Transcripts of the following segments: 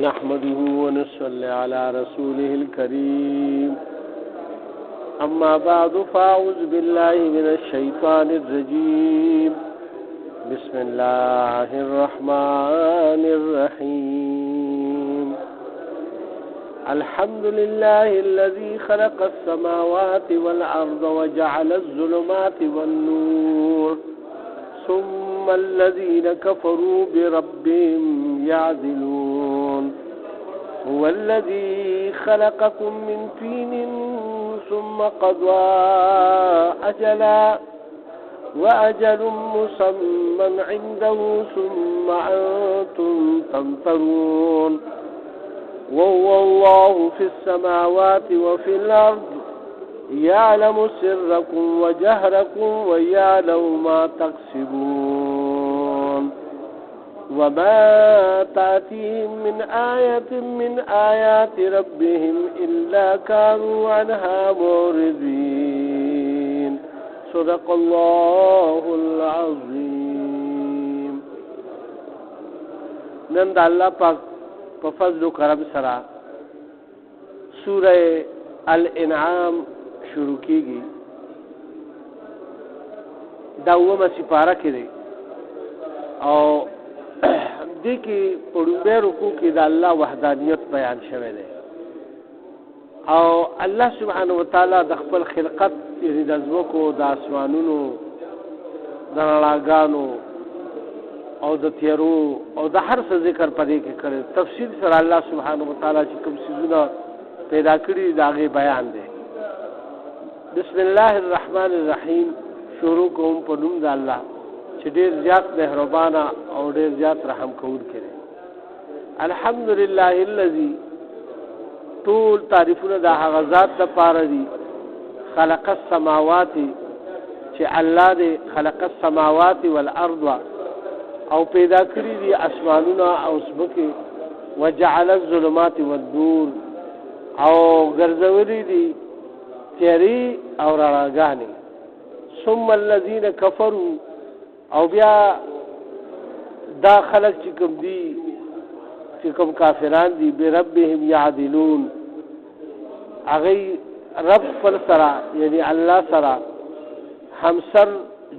نحمده ونصلي على رسوله الكريم أما بعد فأعوذ بالله من الشيطان الرجيم بسم الله الرحمن الرحيم الحمد لله الذي خلق السماوات والأرض وجعل الظلمات والنور ثم الذين كفروا بربهم يعدلون هو الذي خلقكم من طين ثم قضى أجلا وأجل مسمى عنده ثم أنتم تمترون وهو الله في السماوات وفي الأرض يعلم سركم وجهركم ويعلم ما تكسبون وما تأتيهم من آية من آيات ربهم إلا كانوا عنها معرضين صدق الله العظيم. نند الله پاک په فضل و کرم سره سورہ الانعام شروع کیږي. دا اومه سپاره کې دی او دې کې په لومړي رکوع کې د الله وحدانیت بیان شوی دی او الله سبحانه وتعالی د خپل خلقت یعنی د ځمکو د اسمانونو د رڼاګانو او د تیارو او د هر څه ذکر پدې کې کړی. تفصیل سره الله سبحانه وتعالی چې کوم څیزونه پیدا کړي دا غي بیان دی. بسم الله الرحمن الرحیم شروع کوم په نوم د الله چې ډېر زیات مهربان او ډېر زیات رحم کوونکی دی. الحمدلله الذي طول تعریفونه د هغه ذات د پاره دي خلق السماوات چې الله دې خلق السماوات والارض او پیدا کړی دي اسمانونه او ځمکې وجعل الظلمات والنور او ګرځولي دي تیری او رڼاګانې ثم الذين كفروا او بیا دا خلق چې کوم دي چې کوم کافران دي بربهم يعدلون هغه رب پر سره یعنی الله سره همسر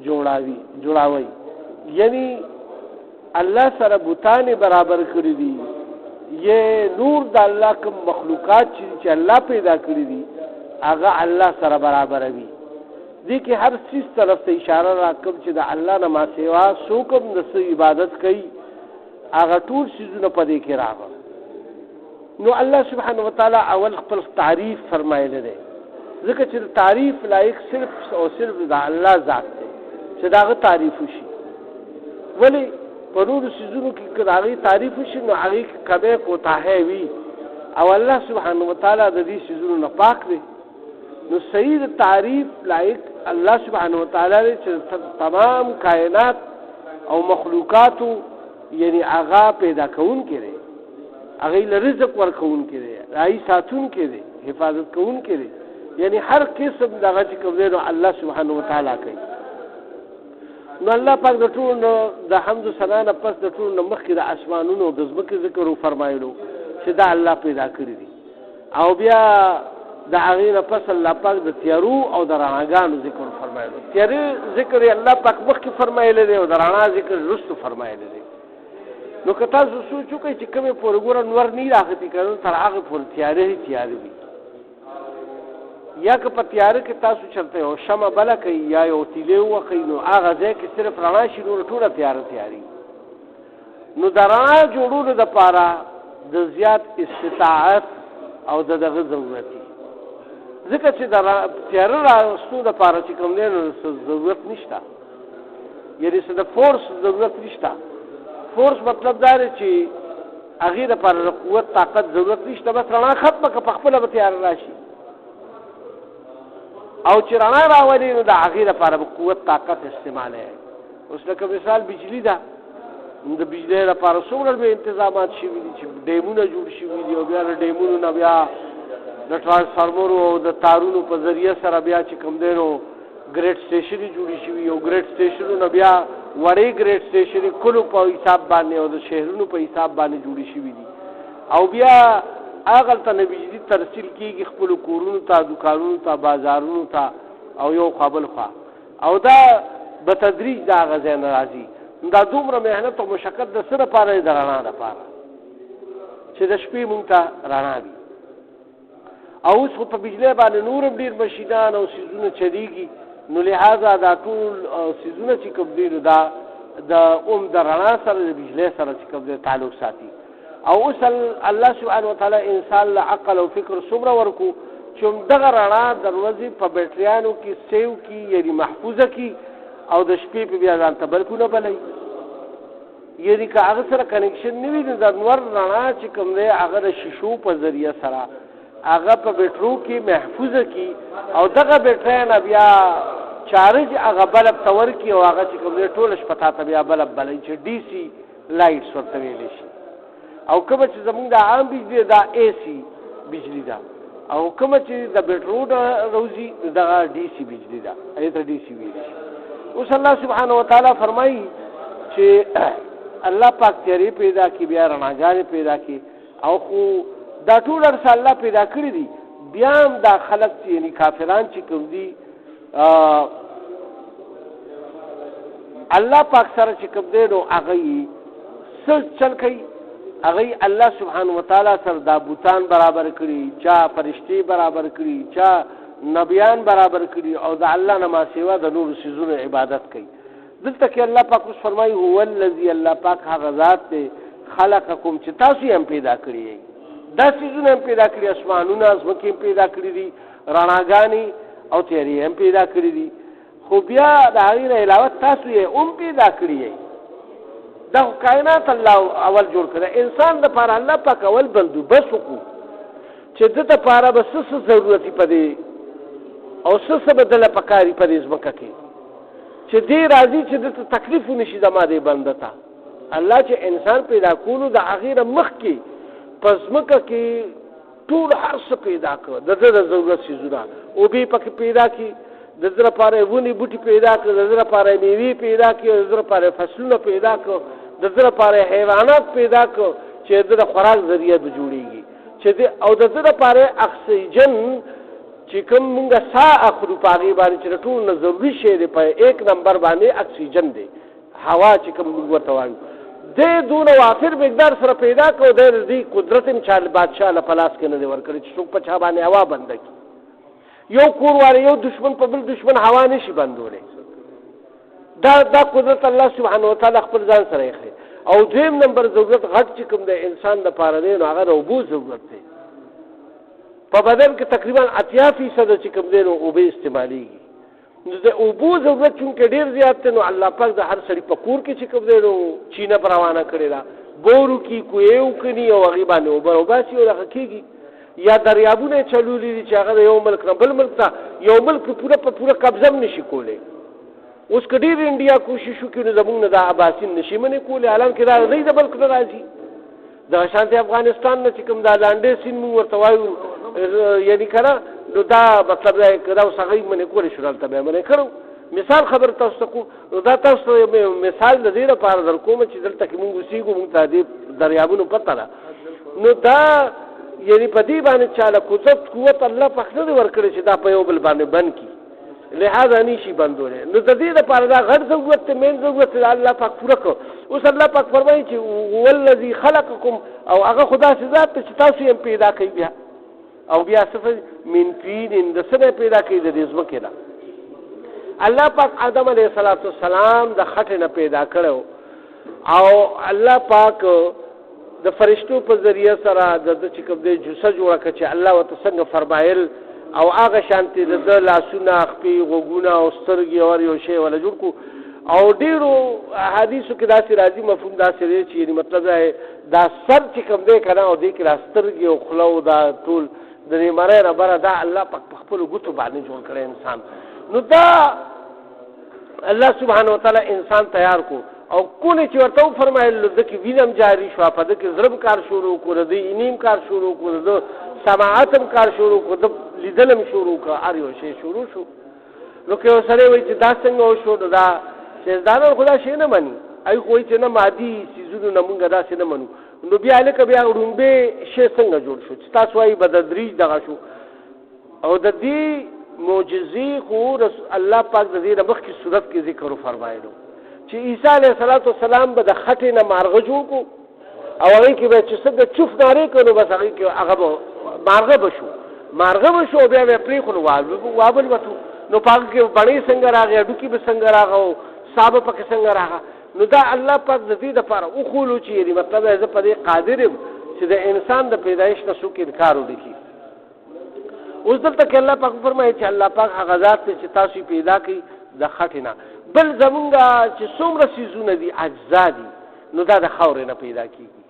جوړاوي یعنی الله سره بوتان برابر کړی دي. یہ نور د الله کوم مخلوقات چې الله پیدا کړی دي هغه الله سره برابر وي. دې کې هر چیز طرف ته اشاره راکوم چې د الله نه ما سوا څوک هم د عبادت کوي هغه ټول چیزونه پدې کې راغلي. نو الله سبحانه وتعالی اول خپل تعریف فرمایلی دی ځکه چې تعریف لایق صرف او صرف د الله ذات دی چې داغه تعریف وشي. ولی په نورو چیزونو کې که هغې تعریف وشي نو هغې کې کمی کوتاهی وي او الله سبحانه وتعالی د دې چیزونو نه پاک دی. نو صحیح تعریف لایق الله سبحانه وتعالی دی چې تمام کائنات او مخلوقاتو یعنی هغه پیدا کوونکی دی هغې له رزق ورکوونکی دی هغې ساتونکی دی حفاظت کوونکی دی یعنی هر قسم دغه چې کوم دی نو الله سبحانه وتعالی کوي. نو الله پاک د ټول د حمد و ثنا نه پس د ټول نه مخکې د اسمانونو د ځمکې ذکر وفرمایلو چې دا الله پیدا کړي دي او بیا د هغې نه پس الله پاک د تیارو او د رڼاګانو ذکر وفرمایلو. تیارې ذکر یې الله پاک مخکې فرمایلی دی او د رڼا ذکر وروسته فرمایلی دی. نو که تاسو سوچ وکړئ چې کومې پورې ګوره نور نه راختي کړو تر هغې پورې تیارې وي یا که په تیاره کې تاسو چرته یو شمع بله کوي یا یو تیلې ووهئ نو هغه ځای کې صرف رڼا شي نور ټوله تیاري. نو د رڼا جوړولو دپاره د زیات استطاعت او د دغه ضرورت دي ځکه چې د تیاره راوستو دپاره چې کوم دی نو ضرورت نشته یعنې څه د فورس ضرورت نشته. فورس مطلب دا دی چې هغې دپاره د قوت طاقت ضرورت نشته بس رڼا ختمه که په خپله به تیاره راشي او چې رڼا راولي نو د هغې لپاره به قوت طاقت استعمالوي. اوس لکه مثال بجلي ده د بجلۍ لپاره څومره به انتظامات شوي دي چې ډیمونه جوړ شوي دي او بیا د ډیمونو نه بیا د ټرانسفارمرو او د تارونو په ذریعه سره بیا چې کوم دی نو گریډ سټیشن جوړی شوی او گریډ سټیشنونه بیا وړې گریډ سټیشن کلو په حساب باندې او د شهرونو په حساب باندې جوړی شوی دي. او بیا هغه ته بجلی ترسیل کیږي خپل کورونو ته دکانونو ته بازارونو ته او یو قابل خوا او دا به تدریج دا غزا ناراضي دا دومره مهنت او مشقت د سره پاره درانه ده پاره چې د شپې مونږ ته رڼا وي او اوس خو په بجلی باندې نور ډیر مشینان او سیزونه چلیږي نو لہذا دا ټول سیزونه چې کوم دي دا د د رڼا سره د بجلی سره چې کوم دی تعلق ساتي او اوس الله سبحانه وتعالی انسان له عقل او فکر څومره ورکو چې دغه رڼا د ورځې په بیټریانو کې سیو کی یعنی محفوظه کی او د شپې په بیا ځان ته بلکونه بلای یعنی که هغه سره کنیکشن نه وي د انور رڼا چې کوم دی هغه د شیشو په ذریعہ سره هغه په بیټرو کې محفوظه کی او دغه بیټریان بیا چارج هغه بلب تور کی او هغه چې کوم دی ټول شپه ته بیا بلب بلای چې ډي سي لایټس ورته ویل شي او کوم چې زمونږ د عام بجلی دا اے سی بجلی دا او کوم چې د بیټرو روزي دا ډي سي بجلی دا ایته ډي سي ویل شي اوس الله سبحانه وتعالی فرمایي چې الله پاک تیری پیدا کی بیا رڼاګانې پیدا کی او خو دا ټول ارس الله پیدا کړی دي بیا هم دا خلق چې یعنی کافران چې کوم دي الله پاک سره چې کوم دی نو هغه څه چل کوي هغه الله سبحانه وتعالی سره دا بوتان برابر کړي چا فرشتي برابر کړي چا نبیان برابر کړي او د الله نه ما سیوا د نور سيزونو عبادت کوي دلته کې الله پاک اوس فرمایي هو الذي الله پاک هغه ذات دی خلقکم چې تاسو هم پیدا کړی دا سيزونه هم پیدا کړی اسمانونه ځمکې هم پیدا کړی دي رڼاګانې او تیری هم پیدا کړی دي خو بیا د هغې نه علاوه تاسو یې هم پیدا کړی دا کائنات الله اول جوړ کړی انسان د پاره الله پاک اول بندوبست وکړو چې د ته پاره به څه ضرورت پدې او څه بدله پکاري پدې ځمکه کې چې دې راځي چې د تکلیف نشي د ماده بنده ته الله چې انسان پیدا کولو د هغې مخ کې په ځمکه کې ټول هر څه پیدا کړ د دې ضرورت سيزونه او به پکې پیدا کی د زړه لپاره ونی بوټي پیدا کړ د زړه لپاره میوه پیدا کړ د زړه لپاره فصلونه پیدا کړ د زړه لپاره حیوانات پیدا کړ چې د خوراک ذریعہ به جوړیږي چې او د زړه لپاره اکسیجن چې کوم موږ ساه اخلو پاغي باندې چې ټول نه ضروري شی دی په 1 نمبر باندې اکسیجن دی هوا چې کوم موږ ورته وایو د دون وافر مقدار سره پیدا کړ د دې قدرت انشاء بادشاہ له پلاس کې نه دی ورکړي چې څوک په چا باندې هوا بند کړي یو کور والے یو دشمن په بل دشمن هوا نشي بندولې دا قدرت الله سبحانه وتعالی خپل ځان سره یې او دویم نمبر ضرورت غټ چې کوم د انسان د پاره دی نو هغه اوبو ضرورت دی په بدن کې تقریبا 80% چې کوم دی نو اوبه استعماليږي نو د اوبو ضرورت چې ډیر زیات دی نو الله پاک د هر سړي په کور کې چې کوم دی نو چینه روانه کړی دا بورو کې کویو کني او هغه باندې اوبه وباسي او هغه کېږي یا دریابونه چلولې دي چې هغه یو ملک نه بل ملک ته یو ملک پوره قبضه نشي کولای اوس کډیر انډیا کوشش وکړي زموږ نه د عباسین نشي منې کولای عالم کې دا نه د بلک راځي د شانتي افغانستان نه چې کوم د لاندې سین مو ورته وایو یعنی کړه نو دا مطلب دا کړه وسغې منې کولای شو دلته به منې کړو مثال خبر تاسو کو دا تاسو مثال د دې لپاره در کوم چې دلته کې موږ وسیګو موږ ته د دریابونو پته ده نو دا یعنی په دې باندې چاله قوت الله په خپل ورکړي چې دا په یو بل باندې بند کی لہذا نشي بندولې نو د دې لپاره دا غیر ضرورت مین ضرورت الله پاک پوره کړ اوس الله پاک فرمایي چې والذي خلقکم او هغه خدا ذات چې تاسو یې پیدا کړی بیا او بیا صفه من طین د سره پیدا کړی د دې ځمکې نه الله پاک آدم علیه السلام د خټه نه پیدا کړو او الله پاک د فرشتو په ذریعہ سره د چې کوم د جوسه جوړه کړي چې الله وت څنګه فرمایل او هغه شانتي د لاسونه خپي غوګونه او سترګې او یو شی ولا جوړ کو او ډیرو حدیثو کې داسې راځي مفهوم داسې دی چې مطلب دا سر چې کوم دی کنه او د کې سترګې او خلو دا ټول د نیمره ربره دا الله په خپل ګوتو باندې جوړ کړي انسان نو دا الله سبحانه وتعالی انسان تیار کو او کونه چې ورته فرمایل د کې وینم جاری شو په د کې ضرب کار شروع کړ د انیم کار شروع کړ د سماعتم کار شروع کړ د لیدلم شروع کړ ار یو شی شروع شو نو کې سره وای چې دا څنګه شو دا شیطان خدا شي نه مانی ای خو چې نه مادي سيزونو نه مونږه دا څه نه منو نو بیا لکه بیا ړومبې شی څنګه جوړ شو چې تاسو وایي به د دریج دغه شو او د دې معجزې خو الله پاک د دې نه مخکې صورت کې ذکر وفرمایلو چې عیسی علیه السلام به د خټې نه مارغه جوړ کړو او هغې کې به چې څه د چوف نارې کړو نو بس هغې کې هغه به مارغه به شو بیا به یې پرېښو نو وابل به نو په هغه کې بڼې څنګه راغې هډوکي به څنګه راغه او سا به پکې څنګه راغه نو دا الله پاک د دې دپاره وښولو چې یعنې مطلب زه په دې قادر یم چې د انسان د پیدایش نه څوک انکار ولیکي. اوس دلته کې الله پاک فرمایي چې الله پاک هغه ذات دی چې تاسو یې پیدا کړئ د خټې نه. بل زمونږ چې څومره څیزونه دي اجزا دي نو دا د خاورې نه پیدا کېږي.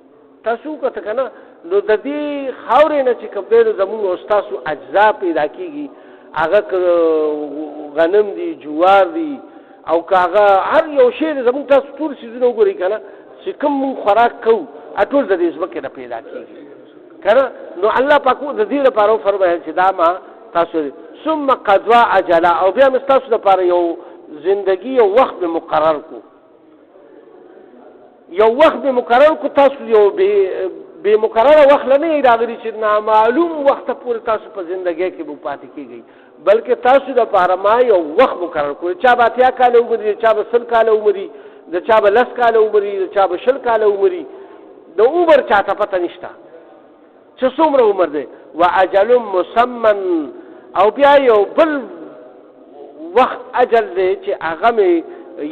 تاسو وکته که نه نو د دې خاورې نه چې کوم دی نو زمونږ او ستاسو اجزا پیدا کېږي هغه غنم دي جوار دي او که هغه هر یو شی دی زمونږ تاسو ټول څیزونه وګورئ که نه چې کوم مونږ خوراک کوو ټول د دې ځمکې نه پیدا کېږي که نه نو الله پاک د دې لپاره وفرمایل چې دا ما تاسو ثم قضا اجلا او بیا مې ستاسو لپاره یو زندگی یو وخت به مقرر کو تاسو یو بے مقرره وخت نه راغلی چې نامعلوم وخت پورې تاسو په زندګۍ کې به پاتې کېږئ بلکې تاسو لپاره ما یو وخت مقرر کړو چا به 80 کاله عمر چا به 100 کاله عمر د چا به 10 کاله عمر د چا به 20 کاله عمر د عمر چاته پته نشته چې څومره عمر دی واجل مسمى او بیا یو بل وخت اجل دی چې هغه مې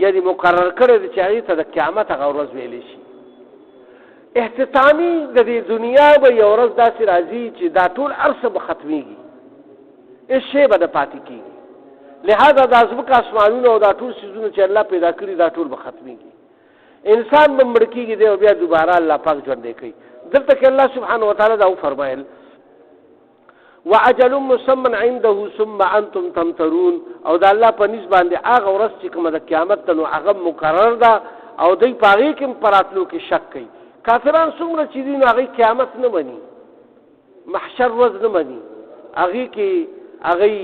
یعنی مقرر کړی دی چې هغې ته د قیامت هغه ورځ ویلی شي. اختتامي د دې دنیا به یو ورځ داسې راځي چې دا ټول هر څه به ختمېږي هېڅ شی به نه پاتې کېږي لہذا دا ځمکه اسمانونه او دا ټول څیزونه چې الله پیدا کړي دا ټول به ختمېږي انسان به مړ کېږي دی او بیا دوباره الله پاک ژوندی کوي. دلته کې الله سبحانه وتعالی دا وفرمایل وعجل مسمى عنده ثم انتم تمترون او دا الله په نسبت باندې هغه ورځ چې کومه د قیامت ته نو هغه مقرر ده او دوی په هغې کې په راتلو کې شک کوي. کافران څومره چې دي نو هغې قیامت نه مني محشر ورځ نه مني هغې کې هغې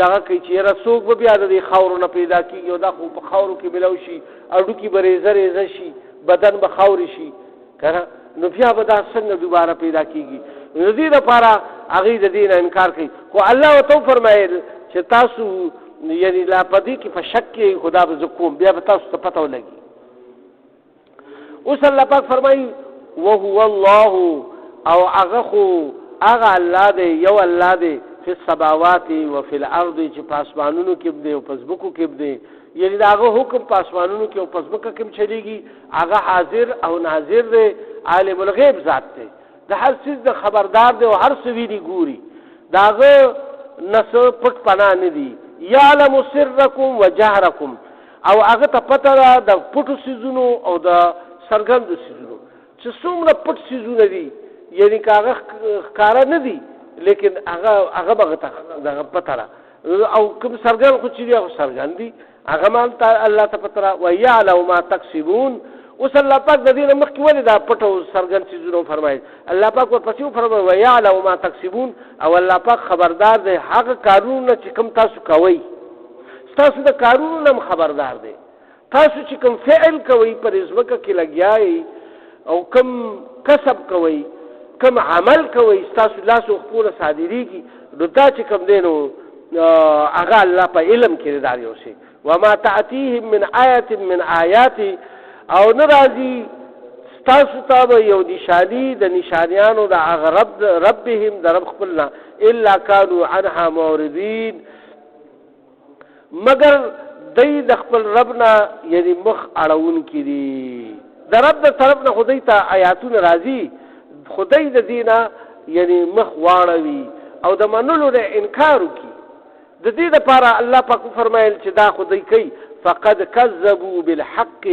دغه کوي چې یاره څوک به بیا د دې خاورو نه پیدا کېږي او دا خو په خاورو کې ملو شي هډوکي به ریزه شي بدن به خاورې شي که نه نو بیا به دا څنګه دوباره پیدا کېږي نو دې دپاره هغې د دې نه انکار کوي خو الله ورته وفرمایل چې تاسو یعنې لا په دې کې په شک کې خو دا به زه کوم بیا به تاسو ته پته ولګي. اوس الله پاک فرمایي وهو الله او هغه خو هغه الله دی یو الله دی فی السماوات و فی الارض چې په اسمانونو کې دی او په ځمکو کې دی یعنی د هغه حکم په اسمانونو کې او په ځمکه کې چلیږي هغه حاضر او ناظر دی عالم الغیب ذات دی د هر څیز د خبردار دی او هر څه ویني ګوري د هغه نه څه پټ پناه نه دي یعلم سرکم و جهرکم او هغه ته پته ده د پټو څیزونو او د څرګندو څیزونو چې څومره پټ څیزونه دي یعنی که هغه ښکاره نه دي لیکن هغه به دغه پته ده او کوم څرګند خو چې دي هغه څرګند دي هغه ما الله ته پته ده ویعلم ما تکسبون. اوس الله پاک د دې نه مخکې ولې دا پټ او څرګند څیزونه وفرمایل الله پاک ورپسې وفرمایل ویعلم ما تکسبون او الله پاک خبردار دی هغه کارونه چې کوم تاسو کوئ ستاسو د کارونو نه خبردار دی تاسو چې کوم فعل کوئ پر ځمکه کې لګیایئ او کوم کسب کوئ کوم عمل کوئ ستاسو لاسو خپله صادریږي نو دا چې کوم دی نو هغه الله په علم کې دا یو شی وما تعتیهم من آیت من آیاتی او نه راځي ستاسو ته به یو نشاني د نشانیانو د هغه ربهم د رب خپلنا الا کانوا عنها معرضین مگر دی د خپل رب نه یعنی مخ اړونکي دي د رب د طرف نه خدای ته آیاتونه راځي خدای د دې نه یعنی مخ واړوي او د منلو نه انکار وکړي د دې دپاره الله پاک فرمایل چې دا خدای کوي فقد کذبوا بالحق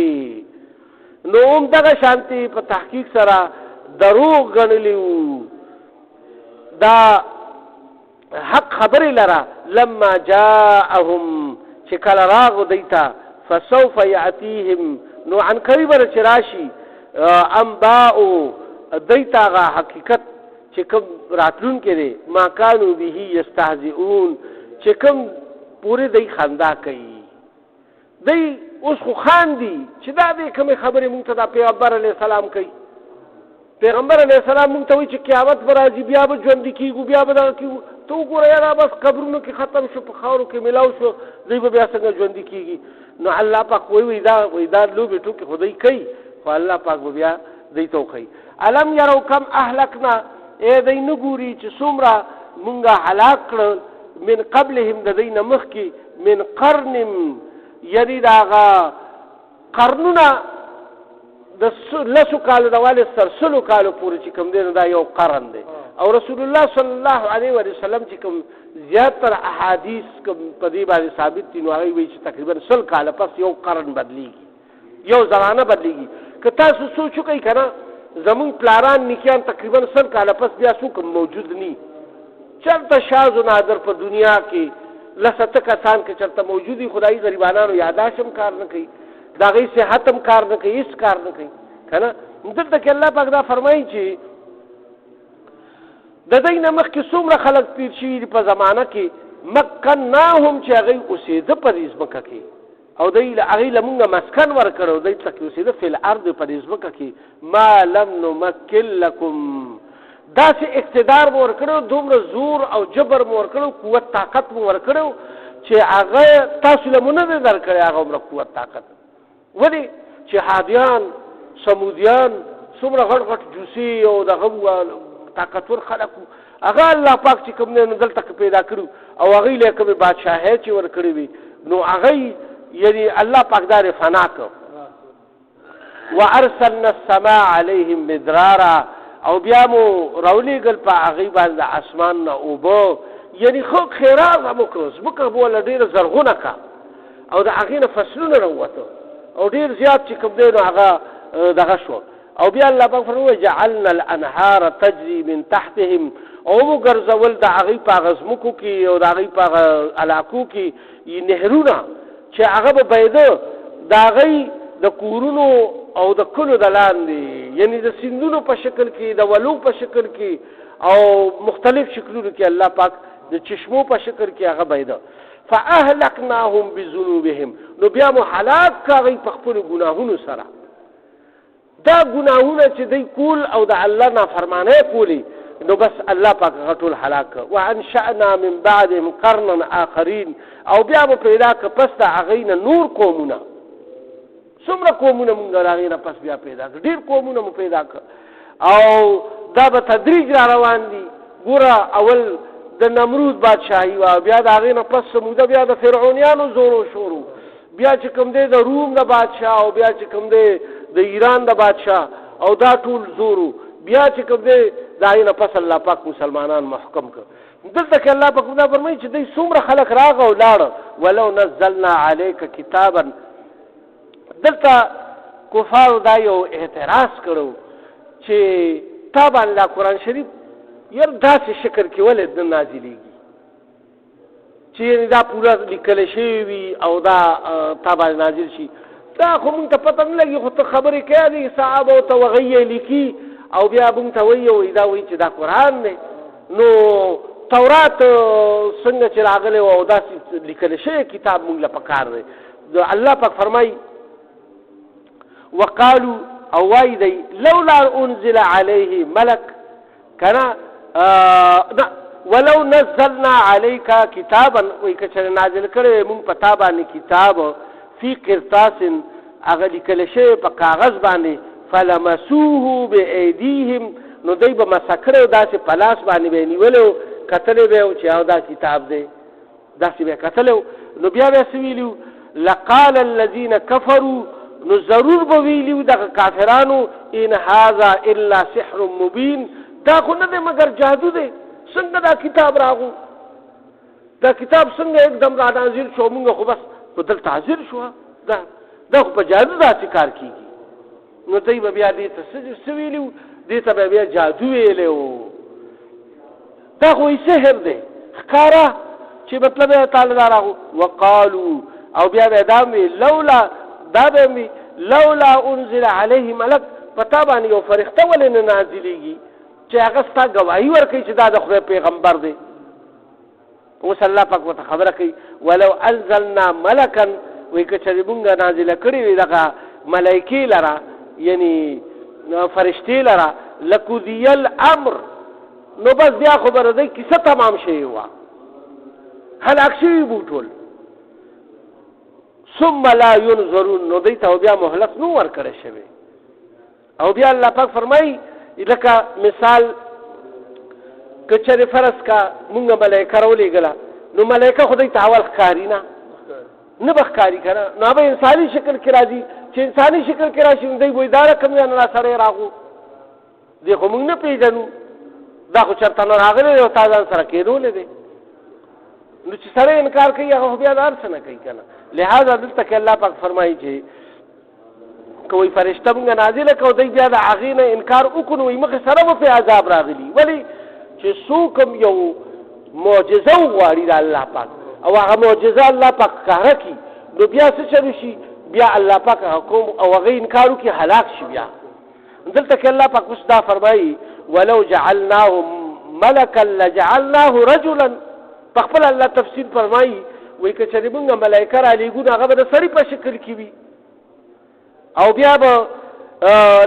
نو هم دغه شانتي په تحقیق سره دروغ ګڼلی وو دا حق خبرې لره لما جاءهم چې کله راغو دوی ته فسوف یأتیهم نو عن قریبه چې راشي انباء دوی ته هغه حقیقت چې کوم راتلونکی دی ما کانوا به یستهزئون چې کوم پورې دوی خندا کوي دوی اوس خو خاندي چې دا دې کومې خبرې مونږ ته دا پیغمبر علیه السلام کوي پیغمبر علیه السلام مونږ ته وایي چې قیامت به راځي بیا به ژوندي کېږو بیا به دغه کېږو. ته وګوره یاره بس قبرونو کې ختم شو په خاورو کې میلاو شو دوی به بیا څنګه ژوندي کېږي. نو الله پاک وایي دا لوبې ټوکې خو دوی کوي خو الله پاک به بیا دوی ته وښیي. الم یرو کم اهلکنا دوی نه ګوري چې څومره مونږه هلاک کړل من قبلهم د دوی نه مخکې من قرن یعنې د هغه قرنونه د لسو کالو د والې تر سلو کالو پورې چې کوم دی نو دا یو قرن دی. او رسول الله صلی الله علیه وسلم چې کوم زیاتره احادیث کوم په دې باندې ثابت دي نو هغوی وایي چې تقریبا 100 کاله پس یو قرن بدلیږي یو زمانه بدلیږي. که تاسو سوچ وکئ که نه زمونږ پلاران نیکیان تقریبا 100 کاله پس بیا څوک موجود نی چېرته شاذ و نادر په دنیا کې لس اته کسان که چېرته موجود وي خدایي غریبانانو یاداشت هم کار نه کوي د هغوی صحت هم کار نه کوي هېڅ کار نه کوي که نه. دلته کې الله پاک دا فرمایي چې د دوی نه مخکې څومره خلک تېر شوي دي په زمانه کې مکناهم چې هغوی اوسېده په دې ځمکه کې او دوی هغوی له مونږه مسکن ورکړی او دوی ته کې اوسېده فی الارض په دې ځمکه کې ما لم نمکن لکم داسې اقتدار مو ورکړی دومره زور او جبر مو ورکړی قوت طاقت مو ورکړی چې هغه تاسو له مو نه دی درکړی هغه عمره قوت طاقت. ولې چې هادیان سمودیان څومره غټ غټ جوسي او دغه طاقتور خلک هغه الله پاک چې کوم دی نو دلته پیدا کړو او هغوی له کومې بادشاهۍ چې ورکړې وي نو هغوی یعنې الله پاک دا فنا کړ. وارسلنا السماء علیهم مدرارا او بیا مو راولېږل په هغوی باندې د اسمان نه اوبه یعنې خو خیراز هم وکړو ځمکه به وله ډېره زرغونه کړه او د هغې نه فصلونه راووته او ډېر زیات چې کوم دی نو هغه دغه شو. او بیا الله پاک فرمایي جعلنا الانهار تجري من تحتهم او وګرځول د هغوی په هغه ځمکو کې او د هغوی په هغه علاقو کې نهرونه چې هغه به بهېده د هغوی د کورونو او د کلو د لاندې یعنې د سیندونو په شکل کې د ولو په شکل کې او مختلف شکلونو کې الله پاک د چشمو په شکل کې هغه بهېده. فاهلکناهم بذنوبهم نو بیا مو هلاک کړه هغوی په خپلو ګناهونو سره. دا ګناهونه چې دوی کول او د الله نافرمانۍ کولې نو بس الله پاک هغه ټول هلاک کړه. وانشأنا من بعدهم قرنا آخرین او بیا مو پیدا کړه پس د هغوی نه نور قومونه څومره قومونه مونږ د هغې نه پس بیا پیدا کړه ډېر قومونه مو پیدا کړه او دا به تدریج را روان دي. ګوره اول د نمرود بادشاهي وه بیا د هغې نه پس سموده بیا د فرعونیانو زورو شورو بیا چې کوم دی د روم د بادشاه او بیا چې کوم دی د ایران د بادشاه او دا ټول زورو بیا چې کوم دی د هغې نه پس الله پاک مسلمانان محکم کړ. دلته کې الله پاک دا فرمایي چې دوی څومره خلک راغه او لاړه ولو نزلنا علیک کتابا. دلته کفارو دا یو اعتراض کړو چې تا باندې دا قرآن شریف یار داسې شکل کې ولې نه نازلېږي چې دا پوره لیکلی شوي وي او دا تا باندې نازل شي. دا خو مونږ ته پته نه لګي خو ته خبرې کوې دي صحابو ته هغوی یې لیکي او بیا مونږ ته وایي او دا وایي چې دا قرآن دی. نو تورات څنګه چې راغلی او داسې لیکلی شوی کتاب مونږ له پکار دی. الله پاک فرمایي وقالو او وایي دی لولا انزل علیه ملک کنا ولو نزلنا علیک کتابا وایي که چېرې نازل کړی مونږ په تا باندې کتاب فی قرطاس هغه لیکلی شوی په کاغذ باندې فلمسوه بایدیهم نو دوی به مسه کړی داسې په لاس باندې به یې نیولی کتلی به یې چې هغه دا کتاب دی داسې به یې کتلی نو بیا به یې څه ویلي لقال الذین کفروا نو ضرور به ویلي دغه کافرانو ان هذا الا سحر مبین دا خو نه دی مګر جادو دی. څنګه دا کتاب راغو دا کتاب څنګه एकदम را نازل شو مونږ خو بس په دلته حاضر شو دا خو په جادو داسې کار کېږي. نو دوی به بیا دې ته څه ویلي دې ته به بیا جادو ویلی و دا خو یې سحر دی ښکاره چې مطلب یې تعالی دا راغو. وقالو او بیا به دا وي لولا دا به وي لولا انزل علیه ملک په تا باندې یو فرښته ولې نه نازلېږي چې هغه ستا ګواهي ورکوي چې دا د خدای پیغمبر دی. اوس الله پاک ورته خبره کوي ولو انزلنا ملکا وایي که چېرې مونږ نازله کړې وي دغه ملایکې لره یعنې فرشتې لره لقضی الامر نو بس بیا خبره دی کیسه تمام شوی وه هلاک شوي بو ټول ثم لا ينظرون نو دی ته بیا مهلت نو ورکړی شوی او بیا الله پاک فرمایي لکه مثال که چېرې فرض کا مونږ ملایکه راولېږله نو ملایکه خو دی ته اول ښکاري نه به ښکاري که نه نو هغه انساني شکل کې راځي چې انساني شکل کې راشي نو دی وایي دا رقم یا نه سړی راغو دی خو مونږ نه پېژنو دا خو چېرته نه راغلی دی او تا ځان سره کېدولی دی نو چې سړی انکار کوي هغه خو بیا د هر څه نه کوي که نه لہذا دلته کې الله پاک فرمایي چې که وایي فرشته مونږ نازله کړو دی بیا د هغې نه انکار وکړو نو وایي مخې سره به پرې عذاب راغلي ولې چې څوک هم یو معجزه وغواړي د الله پاک او هغه معجزه الله پاک ښکاره کړي نو بیا څه چلو شي بیا الله پاک حکم او هغه انکار وکړي هلاک شي بیا دلته کې الله پاک اوس دا فرمایي ولو جعلناه ملکا لجعلناه رجلا په خپل الله تفسیر فرمایي وایي که چېرې مونږ ملایکه رالیږو نو هغه به د سړي په شکل کې وي او بیا به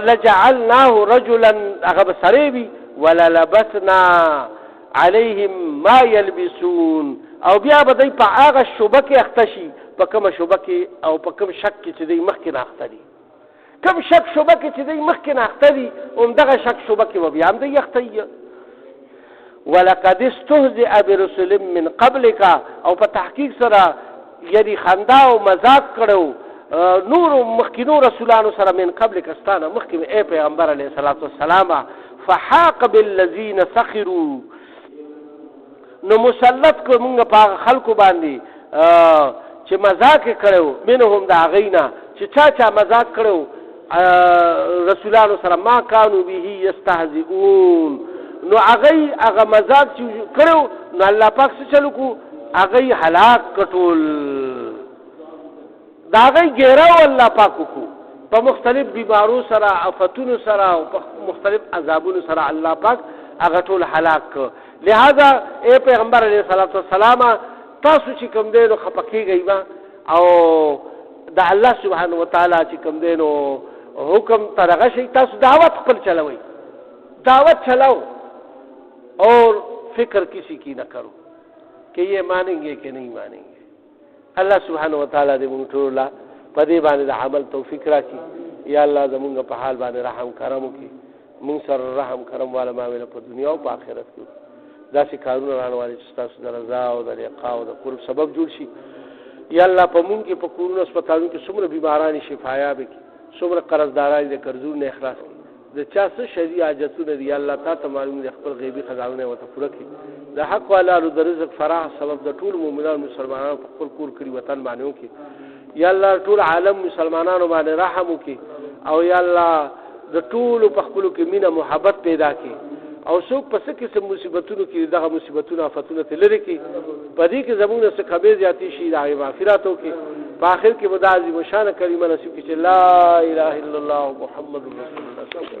لجعلناه رجلا هغه به سړی وي وللبسنا عليهم ما يلبسون او بیا به دی په هغه شوبه کې اخته شي په کومه شوبه کې او په کوم شک کې چې دی مخکې نه اخته دي کوم شک شوبه کې چې دی مخکې نه اخته دي همدغه شک شوبه کې به بیا هم دی اخته ولقد استهزئ برسل من قبلك او په تحقیق سره یعنی خندا او مذاق کړو نور مخکینو رسولانو سره من قبلك استانه مخکې ای پیغمبر علیه الصلاة والسلام فحاق بالذین سخروا نو مسلط کو مونږ په خلکو باندې چې مذاق کړو منهم د هغوی نه چې چا مذاق کړو رسولانو سره ما کانوا به یستهزئون نو هغوی هغه مذاق چې کړو نو الله پاک څه چلو کو هغوی هلاک کټول د هغوی ګیراو الله پاک کو په مختلف بیمارو سره آفتونو سره او په مختلف عذابونو سره الله پاک هغه ټول هلاک کړ لہذا اے پیغمبر علیه الصلاۃ والسلام تاسو چې کوم دی نو خفه کېږئ ما او د الله سبحانه وتعالی چې کوم دی نو حکم ته دغه شئ تاسو دعوت خپل چلوئ دعوت چلاؤ اور فکر کسی کی نہ کرو کہ یہ مانیں گے کہ نہیں مانیں گے اللہ سبحانه وتعالی دې مونږ ټول په دې باندې د عمل توفیق راکړي یا الله زمونږ په حال باندې رحم کرم وکړي مونږ سره رحم کرم والا معامله په دنیا او په آخرت کې داسې کارونه روانوالي چې ستاسو د رضا او د لقا او د قرب سبب جوړ شي یا الله په مونږ کې په کورونو هسپتالونو کې څومره بیماران شفایاب کړي څومره قرضداران د قرضونو نه اخلاص کړي د چا څه شرعي حاجتونه دي الله تا ته معلوم دي خپل غیبي خزانونه ورته پوره کړي د حق والو د رزق فراح سبب د ټول مؤمنانو مسلمانانو په خپل کور کړي وطن باندې وکړي یا الله ټول عالم مسلمانانو باندې رحم وکړي او یا الله د ټول په خپلو کې مینه محبت پیدا کړي او څوک په څه قسم مصیبتونو کې دغه مصیبتونه آفتونه ته لرې کړي په دې کې زموږ نه څه کمې زیاتې شي د هغې مغفرت وکړي په آخر کې به دا عظیم شانه کلمه نصیب کړي چې لا اله الا الله محمد رسول الله